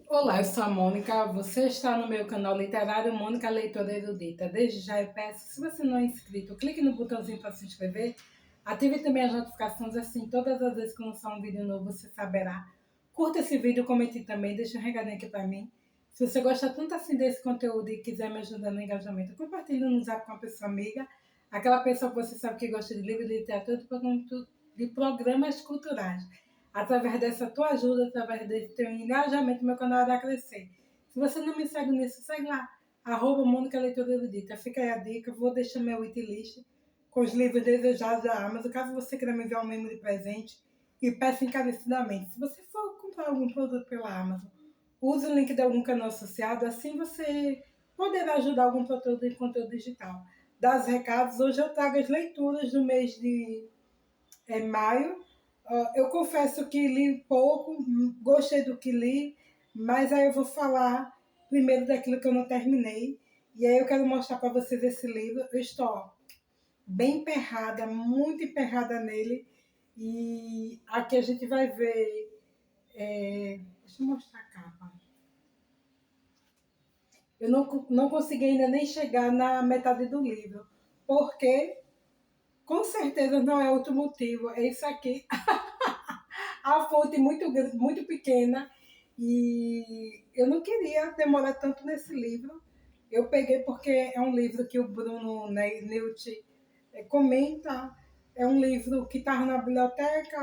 Olá, eu sou a Mônica. Você está no meu canal literário Mônica Leitora Erudita. Desde já eu peço, se você não é inscrito, clique no botãozinho para se inscrever. Ative também as notificações, assim todas as vezes que eu lançar um vídeo novo você saberá. Curta esse vídeo, comente também, deixa um recadinho aqui para mim. Se você gosta tanto assim desse conteúdo e quiser me ajudar no engajamento, compartilhe no zap com uma pessoa amiga, aquela pessoa que você sabe que gosta de livro, de literatura, de programas culturais. Através dessa tua ajuda, através desse teu engajamento, meu canal irá crescer. Se você não me segue nisso, segue lá, arroba Mônica Leitora Erudita. Fica aí a dica, vou deixar meu wishlist com os livros desejados da Amazon, caso você queira me enviar um mimo de presente, e peço encarecidamente. Se você for comprar algum produto pela Amazon, use o link de algum canal associado, assim você poderá ajudar algum produtor de conteúdo digital. Das recados, hoje eu trago as leituras do mês de maio. Eu confesso que li pouco, gostei do que li, mas aí eu vou falar primeiro daquilo que eu não terminei. E aí eu quero mostrar para vocês esse livro. Eu estou bem emperrada, muito emperrada nele. E aqui a gente vai ver. Deixa eu mostrar a capa. Eu não consegui ainda nem chegar na metade do livro, porque com certeza não é outro motivo, é isso aqui. A fonte muito pequena e eu não queria demorar tanto nesse livro. Eu peguei porque é um livro que o Bruno Neut comenta, é um livro que estava na biblioteca,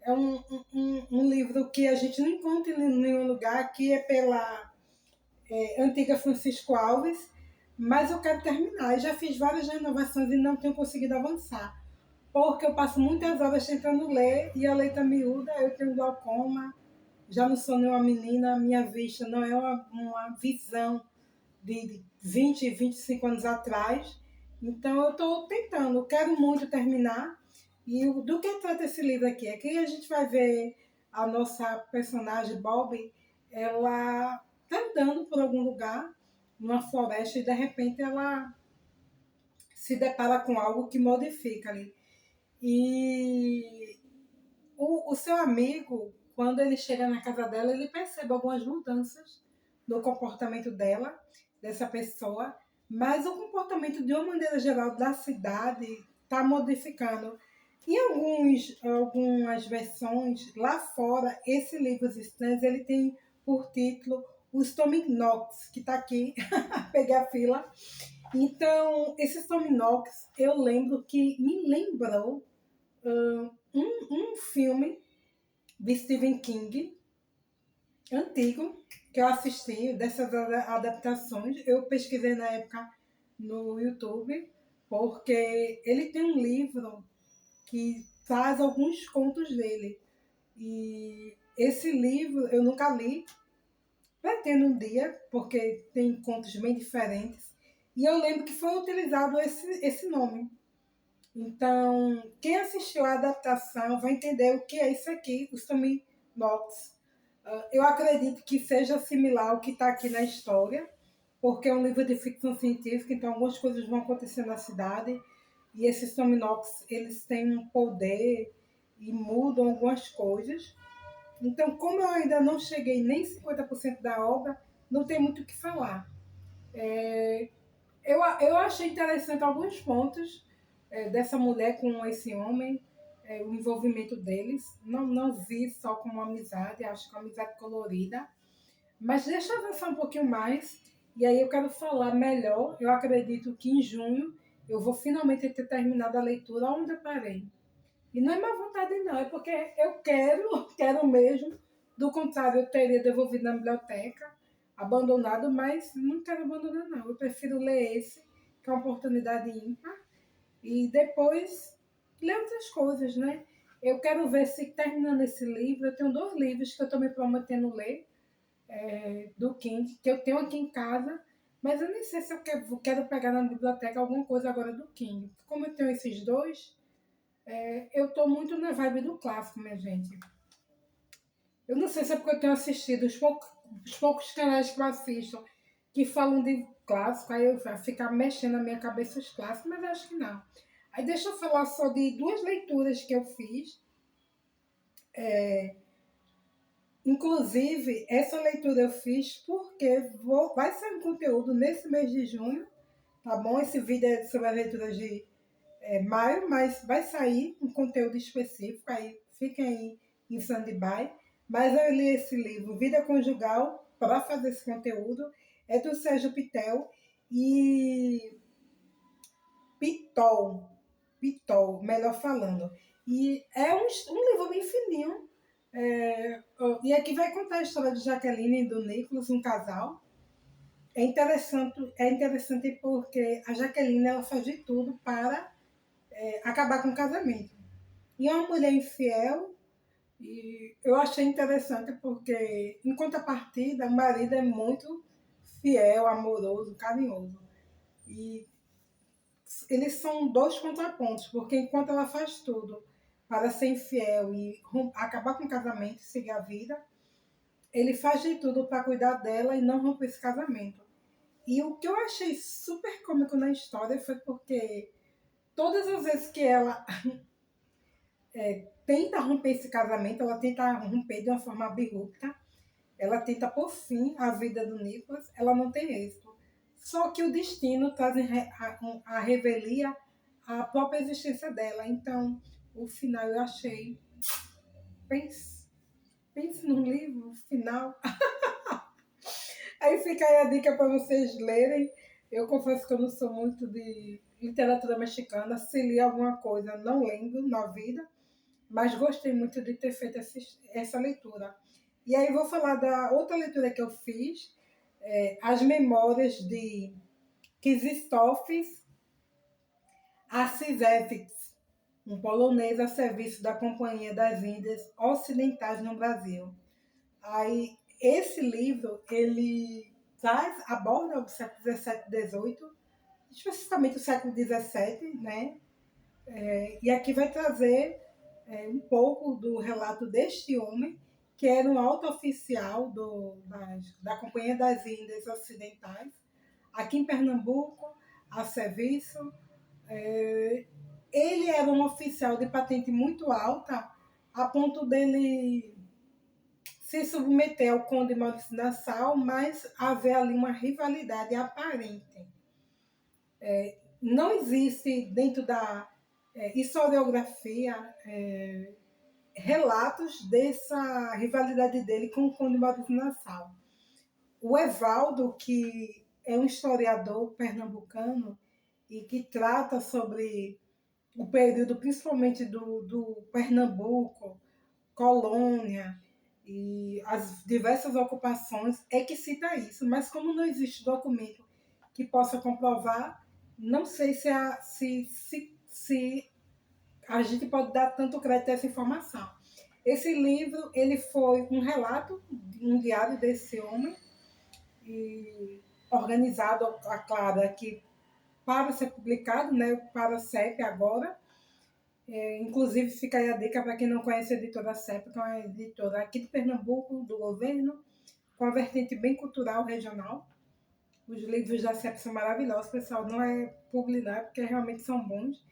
é um livro que a gente não encontra em nenhum lugar, que é pela antiga Francisco Alves, mas eu quero terminar. Eu já fiz várias renovações e não tenho conseguido avançar porque eu passo muitas horas tentando ler e a letra miúda, eu tenho glaucoma, já não sou nenhuma menina, minha vista não é uma visão de 20, 25 anos atrás. Então eu estou tentando, quero muito terminar. E do que trata esse livro aqui? Aqui a gente vai ver a nossa personagem Bob, ela está andando por algum lugar, numa floresta, e de repente ela se depara com algo que modifica ali. E o seu amigo, quando ele chega na casa dela, ele percebe algumas mudanças no comportamento dela, dessa pessoa, mas o comportamento, de uma maneira geral, da cidade está modificando. Em algumas versões, lá fora, esse livro Os Estranhos, ele tem por título Os Tominox, que está aqui, peguei a fila. Então, esse Tominox, eu lembro que me lembrou um filme de Stephen King, antigo, que eu assisti, dessas adaptações. Eu pesquisei na época no YouTube, porque ele tem um livro que faz alguns contos dele. E esse livro eu nunca li, pretendo um dia, porque tem contos bem diferentes. E eu lembro que foi utilizado esse nome. Então, quem assistiu a adaptação vai entender o que é isso aqui, o Sumi Knox. Eu acredito que seja similar ao que está aqui na história, porque é um livro de ficção científica, então algumas coisas vão acontecer na cidade e esses Tominox, eles têm um poder e mudam algumas coisas. Então, como eu ainda não cheguei nem 50% da obra, não tem muito o que falar. Eu achei interessante alguns pontos dessa mulher com esse homem, o envolvimento deles. Não vi só como amizade, acho que é uma amizade colorida. Mas deixa eu avançar um pouquinho mais. E aí eu quero falar melhor. Eu acredito que em junho eu vou finalmente ter terminado a leitura onde eu parei. E não é má vontade, não, é porque eu quero, quero mesmo. Do contrário, eu teria devolvido na biblioteca, abandonado, mas não quero abandonar, não. Eu prefiro ler esse, que é uma oportunidade ímpar, e depois ler outras coisas, né? Eu quero ver se terminando esse livro, eu tenho dois livros que eu estou me prometendo ler, do King, que eu tenho aqui em casa, mas eu nem sei se eu quero pegar na biblioteca alguma coisa agora do King. Como eu tenho esses dois, eu tô muito na vibe do clássico, minha gente. Eu não sei se é porque eu tenho assistido os poucos canais que eu assisto que falam de clássico, aí eu vai ficar mexendo na minha cabeça os clássicos, mas eu acho que não. Aí deixa eu falar só de duas leituras que eu fiz. Inclusive, essa leitura eu fiz porque vai ser um conteúdo nesse mês de junho, tá bom? Esse vídeo é sobre a leitura de maio, mas vai sair um conteúdo específico, aí fiquem aí em stand-by. Mas eu li esse livro, Vida Conjugal, para fazer esse conteúdo, é do Sérgio Pitel e Pitol, Pitol, melhor falando. E é um livro bem fininho. E aqui vai contar a história de Jaqueline e do Nicolas, um casal. É interessante porque a Jaqueline ela faz de tudo para acabar com o casamento. E é uma mulher infiel, e eu achei interessante porque, em contrapartida, o marido é muito fiel, amoroso, carinhoso. E eles são dois contrapontos, porque enquanto ela faz tudo para ser infiel e acabar com o casamento, seguir a vida, ele faz de tudo para cuidar dela e não romper esse casamento. E o que eu achei super cômico na história foi porque todas as vezes que ela tenta romper esse casamento, ela tenta romper de uma forma abrupta, ela tenta por fim a vida do Nicholas, ela não tem êxito. Só que o destino traz a revelia a própria existência dela. Então, o final eu achei. Pense num livro final. Aí fica aí a dica para vocês lerem. Eu confesso que eu não sou muito de literatura mexicana. Se li alguma coisa, não lembro na vida. Mas gostei muito de ter feito essa leitura. E aí vou falar da outra leitura que eu fiz, As Memórias de Krzysztof Acisevich, um polonês a serviço da Companhia das Índias Ocidentais no Brasil. Aí, esse livro, ele aborda o século XVII e XVIII, especificamente o século XVII, né? E aqui vai trazer um pouco do relato deste homem, que era um alto oficial da Companhia das Índias Ocidentais, aqui em Pernambuco, a serviço. Ele era um oficial de patente muito alta, a ponto dele se submeter ao Conde Maurício Nassau, mas haver ali uma rivalidade aparente. Não existe dentro da historiografia relatos dessa rivalidade dele com o Conde Maurício Nassau. O Evaldo, que é um historiador pernambucano e que trata sobre o período principalmente do Pernambuco, colônia e as diversas ocupações, é que cita isso. Mas como não existe documento que possa comprovar, não sei se a gente pode dar tanto crédito a essa informação. Esse livro ele foi um relato, um diário desse homem, e organizado, claro, aqui para ser publicado, né, para a CEP agora. Inclusive, fica aí a dica para quem não conhece a editora CEP, que é uma editora aqui de Pernambuco, do governo, com a vertente bem cultural regional. Os livros da CEP são maravilhosos, pessoal, não é publicar, porque realmente são bons.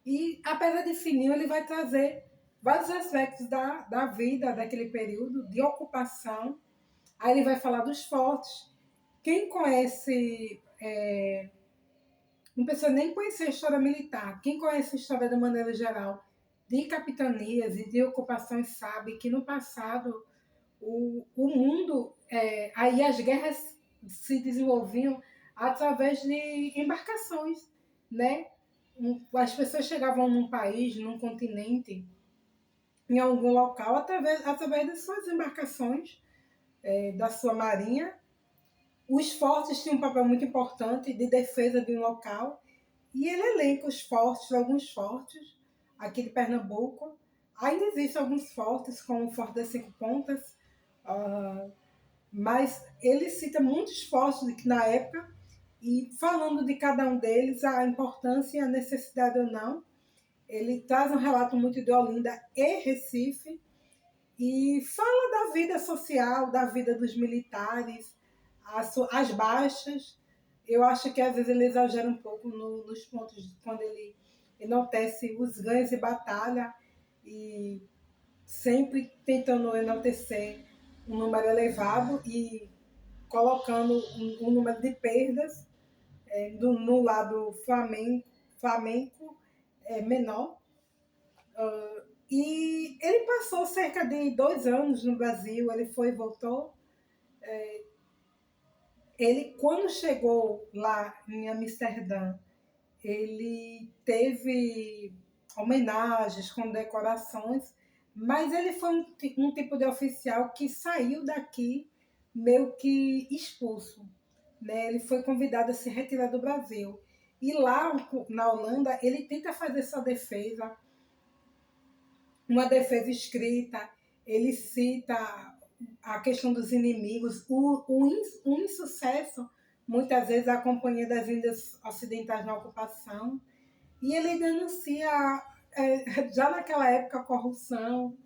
E, apesar de fininho, ele vai trazer vários aspectos da vida daquele período, de ocupação. Aí ele vai falar dos fortes. Quem conhece não precisa nem conhecer a história militar. Quem conhece a história de maneira geral de capitanias e de ocupações sabe que no passado o mundo, aí as guerras se desenvolviam através de embarcações, né? As pessoas chegavam num país, num continente, em algum local, através de suas embarcações, da sua marinha. Os fortes tinham um papel muito importante de defesa de um local. E ele elenca os fortes, alguns fortes, aqui de Pernambuco. Ainda existem alguns fortes, como o Forte das Cinco Pontas, mas ele cita muitos fortes que na época, e falando de cada um deles, a importância e a necessidade ou não. Ele traz um relato muito de Olinda e Recife, e fala da vida social, da vida dos militares, as baixas. Eu acho que às vezes ele exagera um pouco nos pontos quando ele enaltece os ganhos de batalha e sempre tentando enaltecer um número elevado e colocando um número de perdas no lado flamenco menor. E ele passou cerca de 2 anos no Brasil, ele foi e voltou. Ele, quando chegou lá em Amsterdã, ele teve homenagens, condecorações, mas ele foi um tipo de oficial que saiu daqui meio que expulso, né? Ele foi convidado a se retirar do Brasil. E lá na Holanda, ele tenta fazer sua defesa, uma defesa escrita, ele cita a questão dos inimigos, o insucesso, muitas vezes, a Companhia das Índias Ocidentais na ocupação, e ele denuncia, já naquela época, a corrupção,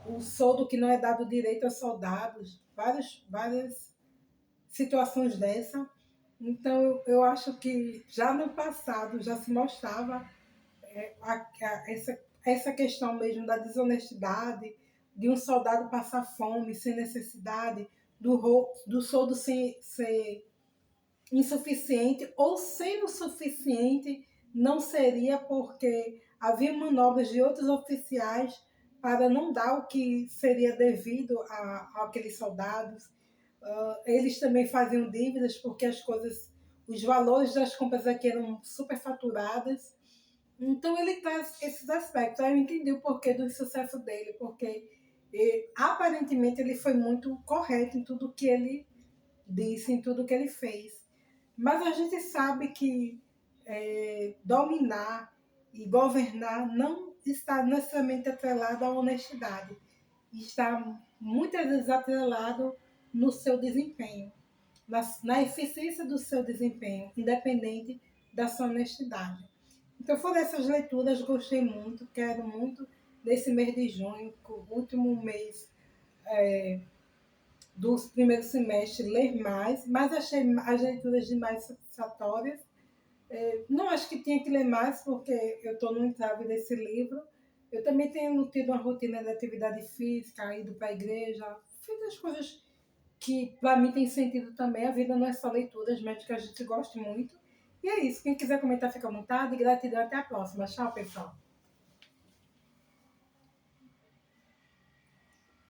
o soldo que não é dado direito aos soldados, várias situações dessa. Então, eu acho que já no passado já se mostrava essa questão mesmo da desonestidade, de um soldado passar fome sem necessidade, do soldo ser insuficiente, ou sendo suficiente, não seria porque havia manobras de outros oficiais para não dar o que seria devido àqueles soldados. Eles também faziam dívidas porque os valores das compras aqui eram superfaturadas. Então ele traz esses aspectos. Aí eu entendi o porquê do sucesso dele, porque aparentemente ele foi muito correto em tudo que ele disse, em tudo que ele fez. Mas a gente sabe que dominar e governar não está necessariamente atrelado à honestidade. Está muitas vezes atrelado no seu desempenho, na eficiência do seu desempenho, independente da sua honestidade. Então foram essas leituras, gostei muito, quero muito, nesse mês de junho, o último mês do primeiro semestre, ler mais, mas achei as leituras demais satisfatórias. Não acho que tinha que ler mais, porque eu estou no entrave desse livro. Eu também tenho tido uma rotina de atividade física, ido para a igreja, fiz as coisas que para mim tem sentido também. A vida não é só leituras, mas que a gente goste muito. E é isso. Quem quiser comentar, fica à vontade. Gratidão, até a próxima. Tchau, pessoal.